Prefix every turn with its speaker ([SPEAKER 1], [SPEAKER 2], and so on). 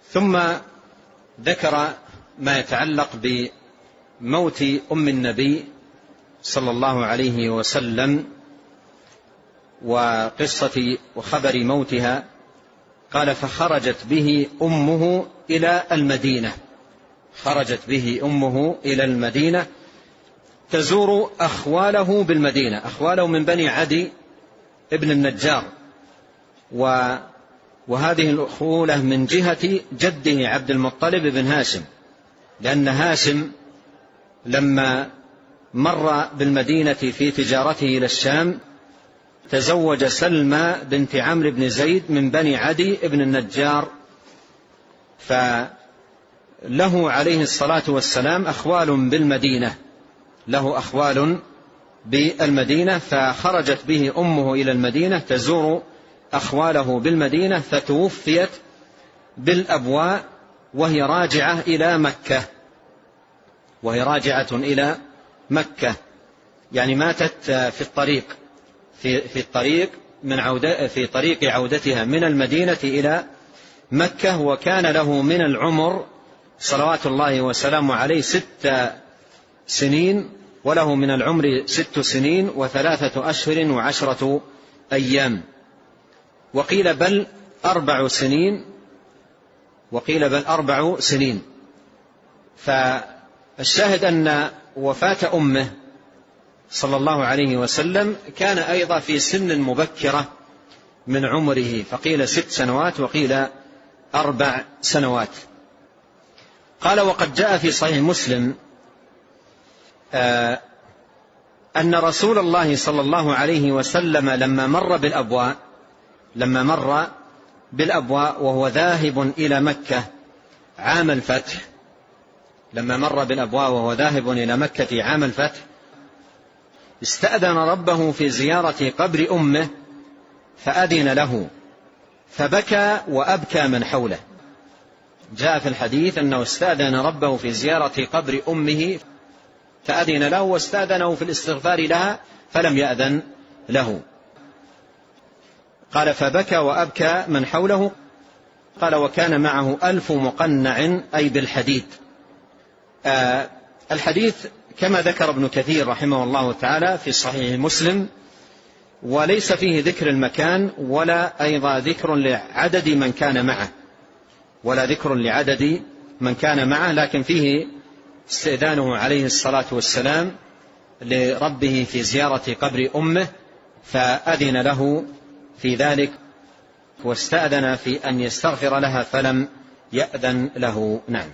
[SPEAKER 1] ثم ذكر ما يتعلق بموت أم النبي صلى الله عليه وسلم وقصة وخبر موتها. قال: فخرجت به أمه إلى المدينة. خرجت به أمه إلى المدينة تزور أخواله بالمدينة. أخواله من بني عدي ابن النجار، وهذه الأخولة من جهة جده عبد المطلب بن هاشم، لأن هاشم لما مر بالمدينة في تجارته إلى الشام تزوج سلمى بنت عمرو بن زيد من بني عدي ابن النجار، فله عليه الصلاة والسلام أخوال بالمدينة، له أخوال بالمدينة. فخرجت به أمه إلى المدينة تزور أخواله بالمدينة، فتوفيت بالأبواء وهي راجعة إلى مكة، وهي راجعة إلى مكة، يعني ماتت في الطريق، في طريق عودتها من المدينة إلى مكة. وكان له من العمر صلوات الله وسلامه عليه 6 سنين، وله من العمر 6 سنين و3 أشهر و10 أيام، وقيل بل 4 سنين، وقيل بل 4 سنين. فالشاهد أن وفاة أمه صلى الله عليه وسلم كان أيضا في سن مبكرة من عمره، فقيل 6 سنوات وقيل 4 سنوات. قال: وقد جاء في صحيح مسلم أن رسول الله صلى الله عليه وسلم لما مر بالأبواء وهو ذاهب إلى مكة عام الفتح، لما مر بالأبواء وهو ذاهب إلى مكة عام الفتح استأذن ربه في زيارة قبر أمه فأذن له، فبكى وأبكى من حوله. جاء في الحديث أنه استأذن ربه في زيارة قبر أمه فأذن له، واستأذنه في الاستغفار لها فلم يأذن له. قال: فبكى وأبكى من حوله. قال: وكان معه 1000 مقنع أي بالحديد. الحديث كما ذكر ابن كثير رحمه الله تعالى في صحيح مسلم، وليس فيه ذكر المكان ولا أيضا ذكر لعدد من كان معه، لكن فيه استئذانه عليه الصلاة والسلام لربه في زيارة قبر أمه فأذن له في ذلك، واستأذن في أن يستغفر لها فلم يأذن له. نعم.